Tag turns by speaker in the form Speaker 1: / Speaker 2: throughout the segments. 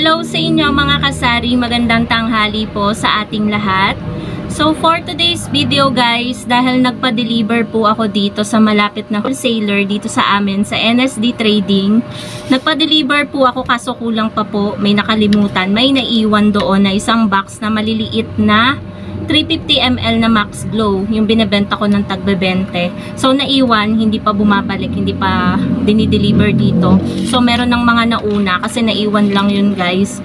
Speaker 1: Hello sa inyo mga kasari, magandang tanghali po sa ating lahat. So for today's video guys, dahil nagpa-deliver po ako dito sa malapit na wholesaler dito sa amin sa NSD Trading. Nagpa-deliver po ako kaso kulang pa po, may nakalimutan, may naiwan doon na isang box na maliliit na 350 ml na Max Glow, yung binebenta ko ng tagbe-20. So naiwan, hindi pa bumabalik, hindi pa dinideliver dito. So meron ng mga nauna kasi naiwan lang yun guys.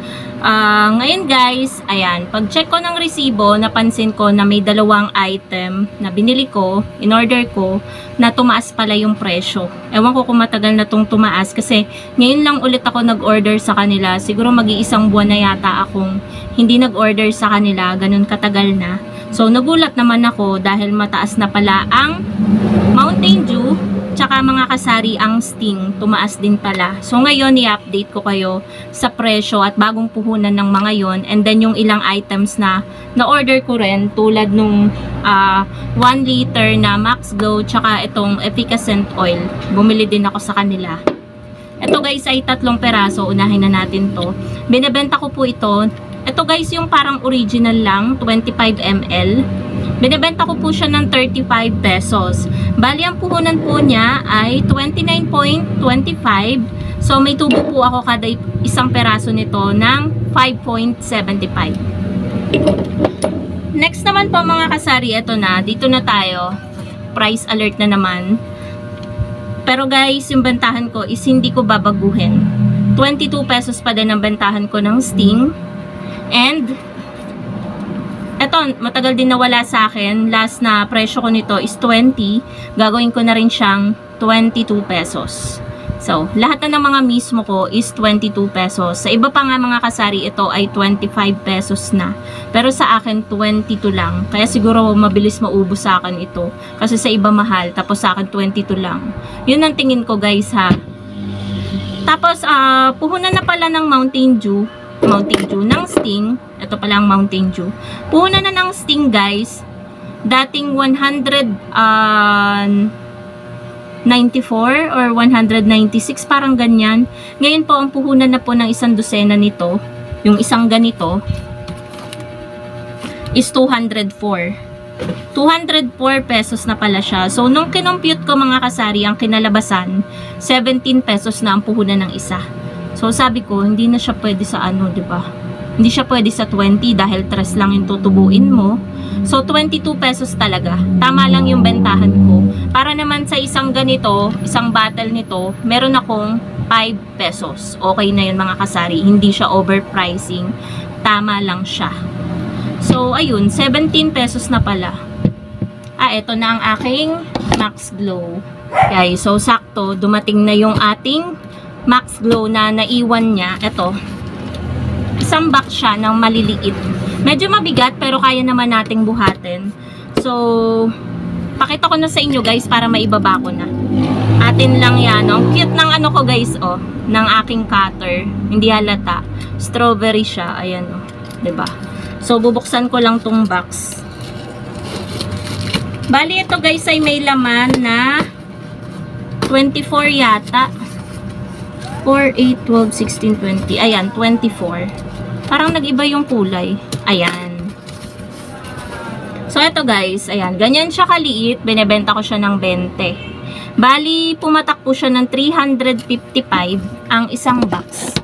Speaker 1: Ngayon guys, ayan, pag check ko ng resibo, napansin ko na may dalawang item na binili ko, in-order ko, na tumaas pala yung presyo. Ewan ko kung matagal na tong tumaas kasi ngayon lang ulit ako nag-order sa kanila. Siguro mag-iisang buwan na yata akong hindi nag-order sa kanila, ganun katagal na. So nagulat naman ako dahil mataas na pala ang Mountain Dew. Tsaka mga kasari, ang Sting, tumaas din pala. So ngayon, i-update ko kayo sa presyo at bagong puhunan ng mga yon. And then yung ilang items na na-order ko rin, tulad nung 1 liter na Max Glow, tsaka itong Efficacent Oil. Bumili din ako sa kanila. Ito guys ay 3 peraso, unahin na natin to. Binebenta ko po ito. Ito guys yung parang original lang, 25 ml. Binibenta ko po siya ng 35 pesos. Bali, ang puhunan po niya ay 29.25. So, may tubo po ako kada isang peraso nito ng 5.75. Next naman po mga kasari, ito na. Dito na tayo. Price alert na naman. Pero guys, yung bentahan ko is hindi ko babaguhin. 22 pesos pa din ang bentahan ko ng Sting. And eto, matagal din nawala sa akin. Last na presyo ko nito is 20. Gagawin ko na rin siyang 22 pesos. So, lahat na ng mga mismo ko is 22 pesos. Sa iba pa nga mga kasari, ito ay 25 pesos na. Pero sa akin, 22 lang. Kaya siguro mabilis maubos sa akin ito. Kasi sa iba mahal, tapos sa akin 22 lang. Yun ang tingin ko guys ha. Tapos, puhunan na pala ng Mountain Dew ng Sting. Ito pala ang Mountain Dew. Puhunan na ng Sting guys. Dating 194 or 196, parang ganyan. Ngayon po ang puhunan na po ng isang dosena nito, yung isang ganito is 204. 204 pesos na pala siya. So nung kinompute ko mga kasari, ang kinalabasan 17 pesos na ang puhunan ng isa. So sabi ko, hindi na siya pwede sa ano, 'di ba? Hindi siya pwede sa 20 dahil 3 lang yung tutubuin mo. So 22 pesos talaga. Tama lang yung bentahan ko. Para naman sa isang ganito, isang bottle nito, meron akong 5 pesos. Okay na yun mga kasari. Hindi siya overpricing. Tama lang siya. So ayun, 17 pesos na pala. Ito na ang aking Max Glow. Okay, so sakto, dumating na yung ating Max Glow na naiwan niya. Ito, isang box siya ng maliliit. Medyo mabigat pero kaya naman nating buhatin. So, pakita ko na sa inyo guys para maibaba ko na. Atin lang yan. Ang cute ng ano ko guys, oh, ng aking cutter. Hindi halata. Strawberry siya. Ayan, oh. 'Di ba? So, bubuksan ko lang tong box. Bali, ito guys ay may laman na 24 yata. 4, 8, 12, 16, 20. Ayan, 24. Parang nag-iba yung kulay. Ayan. So, ito guys. Ayan. Ganyan siya kaliit. Binebenta ko siya ng 20. Bali, pumatak po siya ng 355 ang isang box.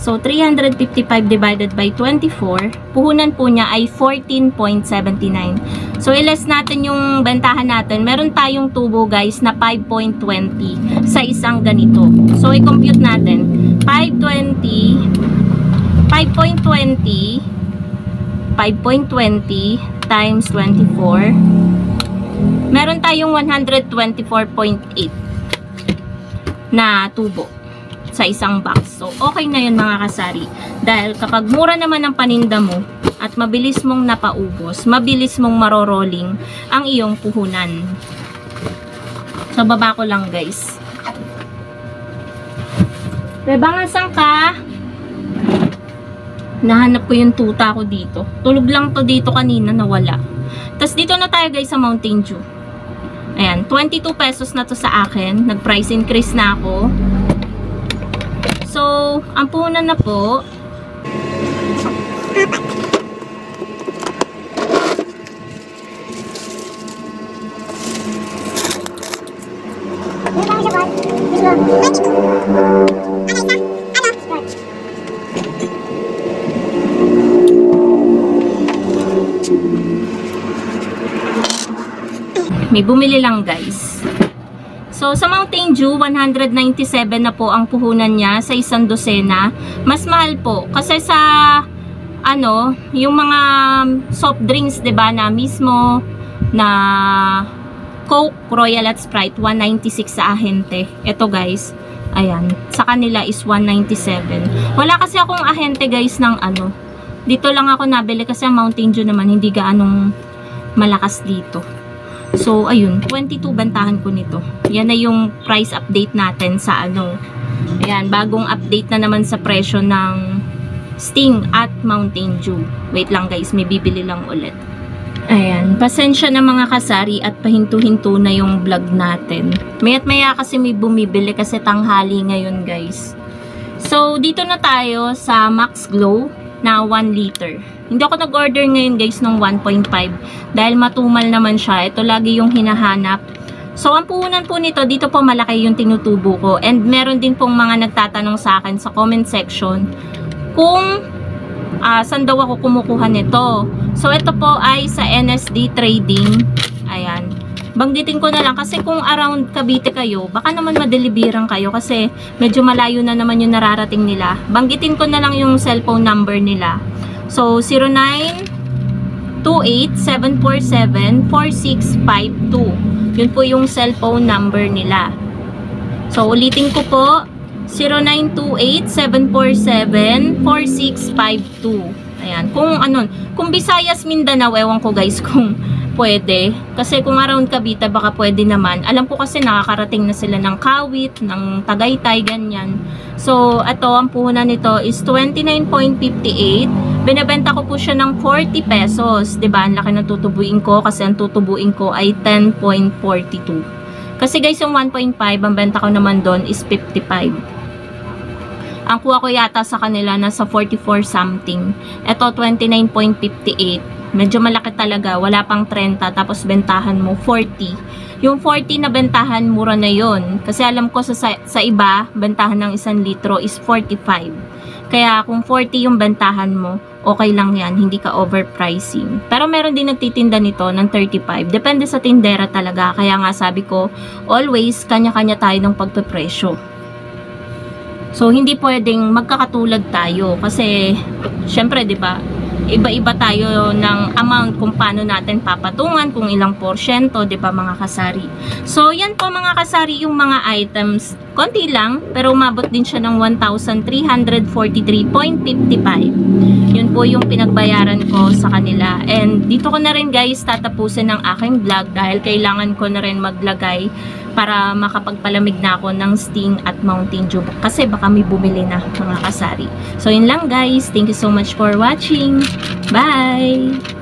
Speaker 1: So, 355 divided by 24. Puhunan po niya ay 14.79. So, i-less natin yung bentahan natin. Meron tayong tubo guys na 5.20 sa isang ganito. So, i-compute natin. 5.20 times 24. Meron tayong 124.8 na tubo sa isang box. So, okay na yun mga kasari. Dahil kapag mura naman ang paninda mo at mabilis mong napaubos, mabilis mong marorolling ang iyong puhunan. So, baba ko lang guys. Bebang, asan ka? Nahanap ko yung tuta ko dito. Tulog lang to dito kanina, nawala. Tapos dito na tayo guys sa Mountain Dew. Ayan, 22 pesos na to sa akin. Nag-price increase na ako. So, ang puhunan na po. May bumili lang guys. So sa Mountain Dew, 197 na po ang puhunan niya sa isang dosena. Mas mahal po kasi sa ano, yung mga soft drinks, 'di ba, na mismo na Coke, Royal at Sprite, 196 sa ahente. Ito guys, ayan, sa kanila is 197. Wala kasi akong ahente guys ng ano. Dito lang ako nabili kasi ang Mountain Dew naman hindi gaanong malakas dito. So, ayun, 22 bantahan ko nito. Yan na yung price update natin sa ano. Ayan, bagong update na naman sa presyo ng Sting at Mountain Dew. Wait lang guys, may bibili lang ulit. Ayan, pasensya na mga kasari at pahinto-hinto na yung vlog natin. Maya't maya kasi may bumibili kasi tanghali ngayon guys. So, dito na tayo sa Max Glow na 1 liter. Hindi ako nag-order ngayon guys ng 1.5 dahil matumal naman siya. Ito lagi yung hinahanap. So, ang puhunan po nito, dito po malaki yung tinutubo ko. And meron din pong mga nagtatanong sa akin sa comment section kung saan daw ako kumukuha nito. So, ito po ay sa NSD Trading. Ayan. Banggitin ko na lang kasi kung around Cavite kayo, baka naman madeliveran kayo kasi medyo malayo na naman yung nararating nila. Banggitin ko na lang yung cellphone number nila. So, 0928-747-4652. Yun po yung cellphone number nila. So, ulitin ko po, 0928-747-4652. Ayan. Kung Visayas, Mindanao, ewan ko guys kung pwede. Kasi kung around Cavite, baka pwede naman. Alam ko kasi nakakarating na sila ng Kawit, ng Tagaytay, ganyan. So, ito, ang puhunan nito is 29.58. Binebenta ko po siya ng 40 pesos. Diba? Ang laki ng tutubuin ko kasi ang tutubuin ko ay 10.42. Kasi guys, yung 1.5, ang benta ko naman doon is 55. Ang kuha ko yata sa kanila nasa 44 something. Ito 29.58. Medyo malaki talaga, wala pang 30 tapos bentahan mo 40. Yung 40 na bentahan mura na yon. Kasi alam ko sa iba, bentahan ng 1 litro is 45. Kaya kung 40 yung bentahan mo, okay lang yan, hindi ka overpricing. Pero meron din nagtitinda nito ng 35. Depende sa tindera talaga. Kaya nga sabi ko, always kanya-kanya tayo ng pagpepresyo. So, hindi pwedeng magkakatulad tayo. Kasi, syempre, di ba, iba-iba tayo ng amount kung paano natin papatungan, kung ilang porsyento, di ba mga kasari. So, yan po mga kasari yung mga items. Konti lang, pero umabot din siya ng 1,343.55. Yun po yung pinagbayaran ko sa kanila. And dito ko na rin guys tatapusin ang aking vlog dahil kailangan ko na rin maglagay para makapagpalamig na ako ng Sting at Mountain Dew. Kasi baka may bumili na mga kasari. So, yun lang guys. Thank you so much for watching. Bye!